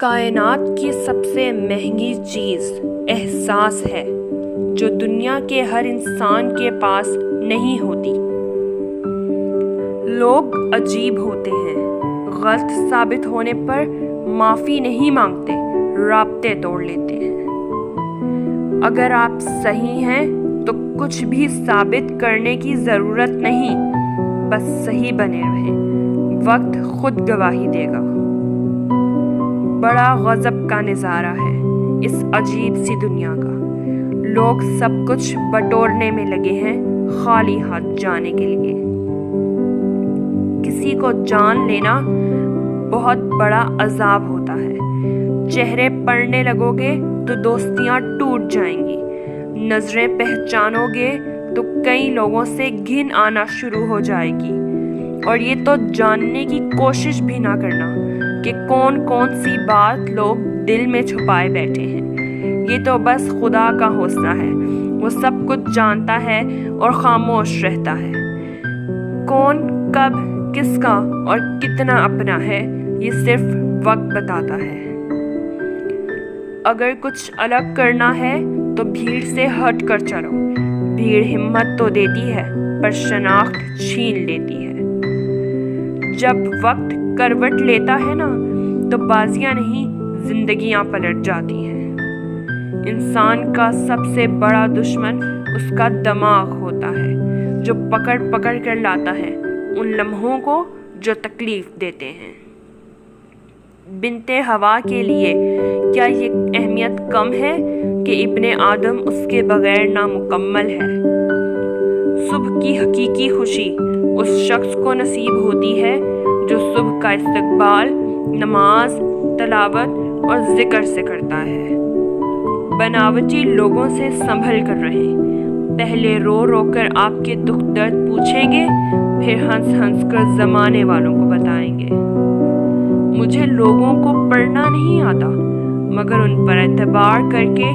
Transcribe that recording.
کائنات کی سب سے مہنگی چیز احساس ہے جو دنیا کے ہر انسان کے پاس نہیں ہوتی۔ لوگ عجیب ہوتے ہیں، غلط ثابت ہونے پر معافی نہیں مانگتے، رابطے توڑ لیتے ہیں۔ اگر آپ صحیح ہیں تو کچھ بھی ثابت کرنے کی ضرورت نہیں، بس صحیح بنے رہیں، وقت خود گواہی دے گا۔ بڑا غضب کا نظارہ ہے اس عجیب سی دنیا کا۔ لوگ سب کچھ بٹورنے میں لگے ہیں خالی ہاتھ جانے کے لیے۔ کسی کو جان لینا بہت بڑا عذاب ہوتا ہے۔ چہرے پڑھنے لگو گے تو دوستیاں ٹوٹ جائیں گی، نظریں پہچانو گے تو کئی لوگوں سے گھن آنا شروع ہو جائے گی، اور یہ تو جاننے کی کوشش بھی نہ کرنا کہ کون کون سی بات لوگ دل میں چھپائے بیٹھے ہیں۔ یہ تو بس خدا کا حوصلہ ہے، وہ سب کچھ جانتا ہے اور خاموش رہتا ہے۔ کون کب کس کا اور کتنا اپنا ہے، یہ صرف وقت بتاتا ہے۔ اگر کچھ الگ کرنا ہے تو بھیڑ سے ہٹ کر چلو۔ بھیڑ ہمت تو دیتی ہے پر شناخت چھین لیتی ہے۔ جب وقت کروٹ لیتا ہے نا تو بازیاں نہیں، زندگیاں پلٹ جاتی ہیں۔ انسان کا سب سے بڑا دشمن اس کا دماغ ہوتا ہے، جو پکڑ پکڑ کر لاتا ہے ان لمحوں کو جو تکلیف دیتے ہیں۔ بنتے ہوا کے لیے کیا یہ اہمیت کم ہے کہ ابن آدم اس کے بغیر نامکمل ہے؟ صبح کی حقیقی خوشی اس شخص کو نصیب ہوتی ہے جو صبح کا استقبال نماز، تلاوت اور ذکر سے کرتا ہے۔ بناوٹی لوگوں سے سنبھل کر رہیں، پہلے رو رو کر آپ کے دکھ درد پوچھیں گے، پھر ہنس ہنس کر زمانے والوں کو بتائیں گے۔ مجھے لوگوں کو پڑھنا نہیں آتا، مگر ان پر اعتبار کر کے